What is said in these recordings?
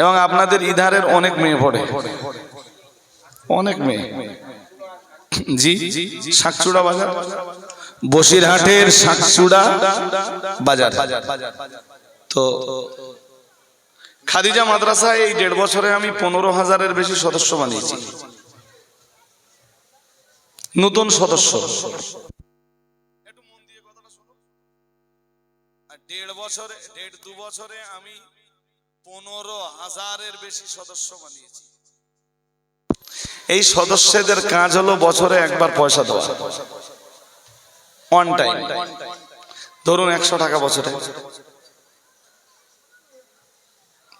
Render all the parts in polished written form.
এবং আপনাদের ইধারের অনেক মেয়ে পড়ে, অনেক মেয়ে। জি, শাকচুড়া বাজার, বসিরহাটের শাকচুড়া বাজার। তো খাদিজা মাদ্রাসায় এই 1.5 বছরে আমি 15,000-এর বেশি সদস্য বানিয়েছি, নতুন সদস্য। একটু মন দিয়ে কথাটা শুনুন। 1.5 বছরে আমি 15,000-এর বেশি সদস্য বানিয়েছি। এই সদস্যদের কাজ হলো বছরে একবার পয়সা দেওয়া, অন টাইম। ধরুন 100 টাকা বছরে,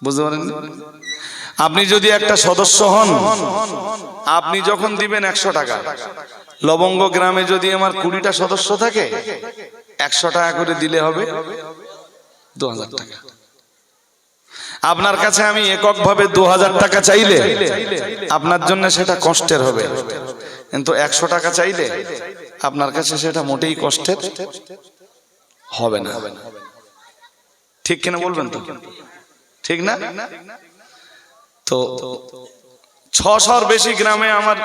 বুঝতে পারেন? আপনি যদি একটা সদস্য হন, আপনি যখন দিবেন 100 টাকা, লবঙ্গ গ্রামে যদি আমার 20টা সদস্য থাকে, 100 টাকা করে দিলে হবে 2000 টাকা। আপনার কাছে আমি এককভাবে 2000 টাকা চাইলে আপনার জন্য সেটা কষ্টের হবে, কিন্তু 100 টাকা চাইলে আপনার কাছে সেটা মোটেই কষ্টের হবে না। ঠিক কিনা বলবেন তো? ঠিক না? তো 600-র বেশি গ্রামে আমার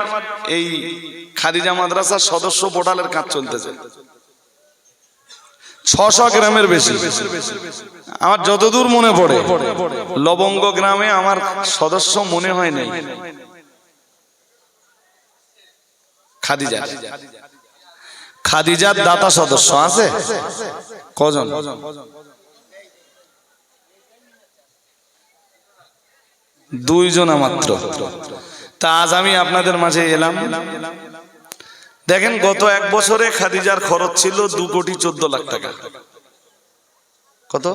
এই খাদিজা মাদ্রাসার সদস্য পোর্টালের কাজ চলতেছে। 600 গ্রামের বেশি। আমার যতদূর মনে পড়ে, লবঙ্গ গ্রামে আমার সদস্য মনে হয় নেই। খাদিজার দাতা সদস্য আছে কজন? 2 জনা মাত্র। তা আজ আমি আপনাদের মাঝে এলাম। দেখেন, গত 1 বছরে খাদিজার খরচ ছিল 2,14,00,000 টাকা। কত?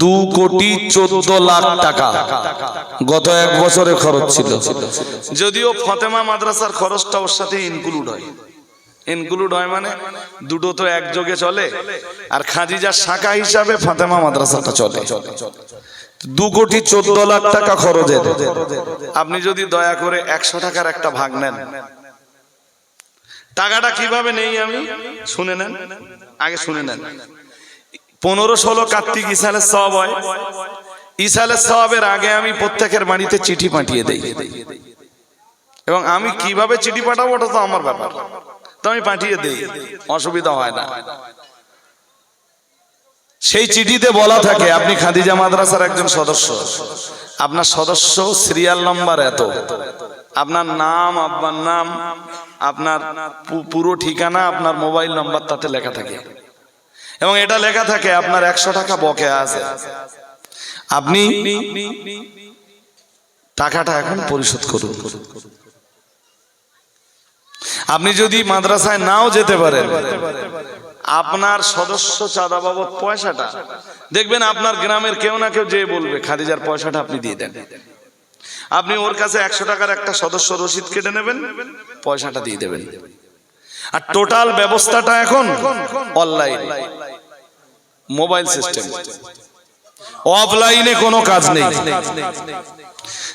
2,14,00,000 টাকা গত 1 বছরে খরচ ছিল। যদিও ফাতেমা মাদ্রাসার খরচটা ওর সাথে ইনক্লুড হয়, মানে দুটো তো একযোগে চলে। আর খাদিজার শাখা হিসাবে ফাতেমা মাদ্রাসাটা চলে। 2,14,00,000 টাকা খরচের আপনি যদি দয়া করে 100 টাকার একটা ভাগ নেন, টাকাটা কিভাবে নেই আমি শুনে নেন, আগে শুনে নেন। 15-16 কার্তিক ইসালের সওয়াব হয়। ইসালের সওয়াবের আগে আমি প্রত্যেকের বাড়িতে চিঠি পাঠিয়ে দেই, এবং আমি কিভাবে চিঠি পাঠাবো ওটা তো আমার ব্যাপার, তো আমি পাঠিয়ে দেই, অসুবিধা হয় না। সেই চিঠিতে বলা থাকে, আপনি খাদিজা মাদ্রাসার একজন সদস্য, আপনার সদস্য সিরিয়াল নাম্বার এত, আপনার নাম, আব্বার নাম, আপনার পুরো ঠিকানা, আপনার মোবাইল নাম্বার তাতে লেখা থাকে, এবং এটা লেখা থাকে আপনার 100 টাকা বকেয়া আছে, আপনি টাকাটা এখন পরিশোধ করুন। আপনি যদি মাদ্রাসায় নাও যেতে পারেন, আপনার সদস্য চাঁদা বাবদ পয়সাটা দেখবেন আপনার গ্রামের কেউ না কেউ যে বলবে খাদিজার পয়সাটা আপনি দিয়ে দেন। আপনি ওর কাছে 100 টাকার একটা সদস্য রসিদ কেটে নেবেন, পয়সাটা দিয়ে দেবেন। আর টোটাল ব্যবস্থাটা এখন অনলাইন, মোবাইল সিস্টেম, অফলাইনে কোনো কাজ নেই।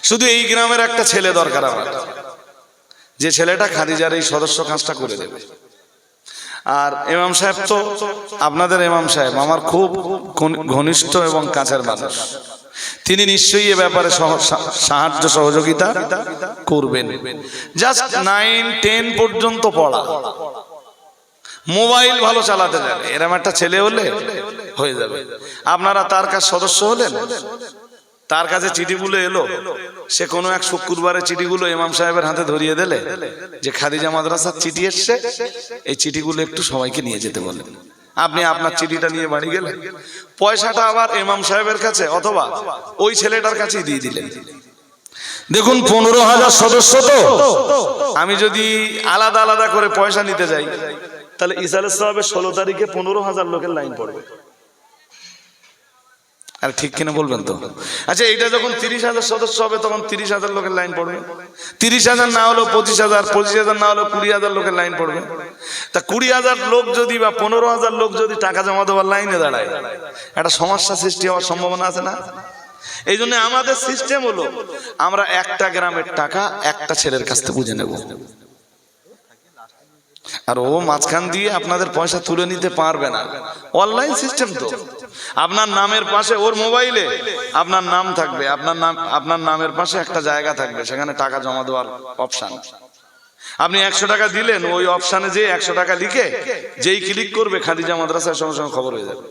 শুধু এই গ্রামের একটা ছেলে দরকার আমার, যে ছেলেটা খাদিজার এই সদস্য কাজটা করে দেবে। আর ইমাম সাহেব তো আপনাদের ইমাম সাহেব আমার খুব ঘনিষ্ঠ এবং কাছের মানুষ, তিনি নিশ্চয়ই এ ব্যাপারে সাহায্য সহযোগিতা করবেন। জাস্ট 9-10 পর্যন্ত পড়া, মোবাইল ভালো চালাতে জানে, এরকম একটা ছেলে হলে হয়ে যাবে। আপনারা তার কাছে সদস্য হলেন, তার কাছে চিঠিগুলো এলো, সে কোনো এক শুক্রবারে চিঠিগুলো ইমাম সাহেবের হাতে ধরিয়ে দিলে যে খাদিজা মাদ্রাসার চিঠি এসছে, এই চিঠিগুলো একটু সবাইকে নিয়ে যেতে বলেন। আপনি আপনার চিঠিটা নিয়ে বাড়ি গেলেন, পয়সাটা আবার ইমাম সাহেবের কাছে অথবা ওই ছেলেটার কাছেই দিয়ে দিলেন। দেখুন, 15,000 সদস্য তো, আমি যদি আলাদা আলাদা করে পয়সা নিতে যাই, তাহলে ইসালের সাহেবের 16 তারিখে 15,000 লোকের লাইন পড়বে। আর ঠিক কিনা বলবেন তো? আচ্ছা, এইটা যখন 30,000 সদস্য হবে তখন 30,000 লোকের লাইন পড়বে। 30,000 না হলো 25,000, 25,000 না হলো 20,000 লোকের লাইন পড়বে। তা 20,000 লোক যদি বা 15,000 লোক যদি টাকা জমা দেওয়ার লাইনে দাঁড়ায়, একটা সমস্যা সৃষ্টি হওয়ার সম্ভাবনা আছে না? এই জন্য আমাদের সিস্টেম হলো, আমরা একটা গ্রামের টাকা একটা ছেলের কাছ থেকে বুঝে নেব, আর ও মাঝখান দিয়ে আপনাদের পয়সা তুলে নিতে পারবে না। অনলাইন সিস্টেম তো, আপনার নামের পাশে ওর মোবাইলে আপনার নাম থাকবে, আপনার নামের পাশে একটা জায়গা থাকবে, সেখানে টাকা জমা দেওয়ার অপশন। আপনি 100 টাকা দিলেন, ওই অপশনে যে 100 টাকা লিখে যেই ক্লিক করবে খাদিজা মাদ্রাসার সঙ্গে সঙ্গে খবর হয়ে যাবে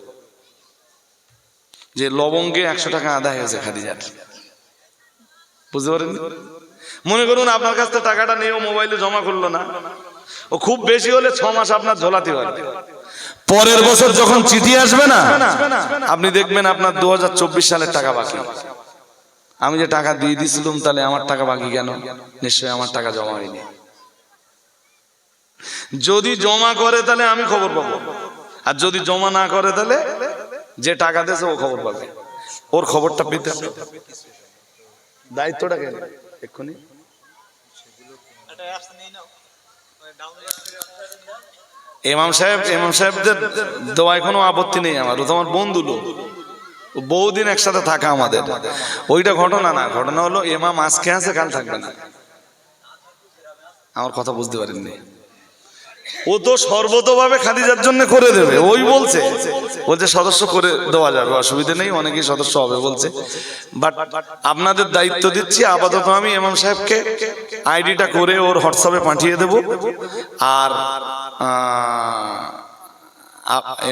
যে লবঙ্গে 100 টাকা আদায় হয়েছে খাদিজার। বুঝতে পারেন? মনে করুন আপনার কাছ থেকে টাকাটা নিয়ে ও মোবাইলে জমা করলো না, ও খুব বেশি হলে 6 মাস আপনার ঝোলাতে পারবে। পরের বছর যখন চিঠি আসবে না, আপনি দেখবেন আপনার 2024 সালের টাকা বাকি। আমি যে টাকা দিয়ে দিয়েছিলাম, তাহলে আমার টাকা বাকি কেন? নিশ্চয়ই আমার টাকা জমা হয়নি। যদি জমা করে তাহলে আমি খবর পাবো, আর যদি জমা না করে তাহলে যে টাকা দিয়েছে ও খবর পাবে। ওর খবরটা পেতে দায়িত্বটা কেন এক্ষুনি? ইমাম সাহেবদের দোয়ায় কোনো আপত্তি নেই আমার, ও তোমার বন্ধু লোক, বহুদিন একসাথে থাকা আমাদের। ওইটা ঘটনা না, ঘটনা হলো ইমাম আজকে আছে কাল থাকবে না। আমার কথা বুঝতে পারেননি? ও তো সর্বতভাবে খাদিজার জন্য করে দেবে, ওই বলছে সদস্য করে দেওয়া যাবে, অসুবিধা নেই, অনেকেই সদস্য হবে বলছে। বাট আপনাদের দায়িত্ব দিচ্ছি, আপাতত আমি ইমাম সাহেবকে আইডিটা করে ওর হোয়াটসঅ্যাপে পাঠিয়ে দেব। আর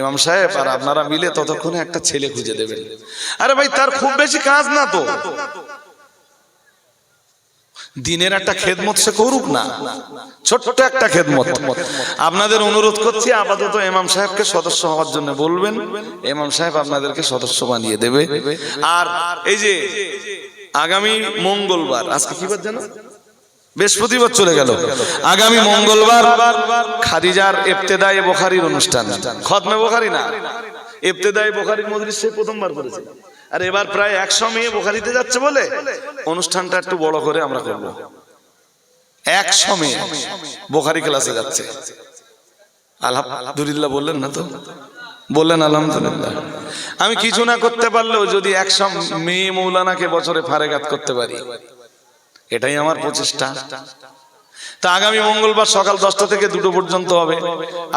ইমাম সাহেব আর আপনারা মিলে ততক্ষণে একটা ছেলে খুঁজে দেবেন। আরে ভাই, তার খুব বেশি কাজ না তো, দিনের একটা খেদমত সে করুক না, ছোট্ট একটা খেদমত। আপনাদের অনুরোধ করছি, আপাতত ইমাম সাহেবকে সদস্য হওয়ার জন্য বলবেন, ইমাম সাহেব আপনাদেরকে সদস্য বানিয়ে দেবে। আর এই যে আগামী মঙ্গলবার, আজকে কি বার জানো? বৃহস্পতিবার চলে গেল। আগামী মঙ্গলবার খাদিজার ইবতেদায়ে বুখারীর অনুষ্ঠান, খতমে বুখারী না, ইবতেদায়ে বুখারীর মজলিস সে প্রথমবার করেছে। আর এবার প্রায় 100 মেয়ে বুখারীতে যাচ্ছে বলে অনুষ্ঠানটা একটু বড় করে আমরা করব। 100 মেয়ে বুখারী ক্লাসে যাচ্ছে। আলহামদুলিল্লাহ বললেন না তো? বললেন আলহামদুলিল্লাহ। আমি কিছু না করতে পারলেও যদি 100 মেয়ে মৌলানাকে বছরে ফারেগাত করতে পারি, এটাই আমার প্রচেষ্টা। তা আগামী মঙ্গলবার সকাল 10টা থেকে 2টো পর্যন্ত হবে।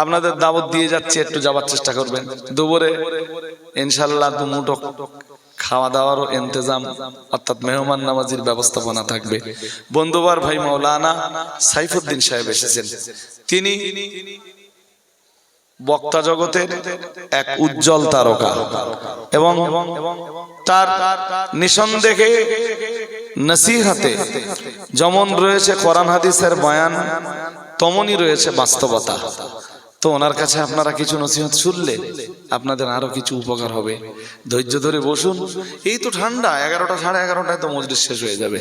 আপনাদের দাওয়াত দিয়ে যাচ্ছে, একটু যাওয়ার চেষ্টা করবেন। দুপুরে ইনশাআল্লাহ দুমুঠো খাওয়া দাওয়ারও ইন্তজাম, অর্থাৎ মেহমান নামাজির ব্যবস্থাপনা থাকবে। বন্ধুবার ভাই মাওলানা সাইফুদ্দিন সাহেব এসেছেন। তিনি বক্তা জগতের এক উজ্জ্বল তারকা এবং তার নিঃসন্দেহে নসিহতে যেমন রয়েছে কোরআন হাদিসের বয়ান, তেমনই রয়েছে বাস্তবতা। তো ওনার কাছে আপনারা কিছু নসিহত শুনলে আপনাদের আরো কিছু উপকার হবে। ধৈর্য ধরে বসুন। এই তো ঠান্ডা, 11টা সাড়ে 11টায় তো মজলিস শেষ হয়ে যাবে।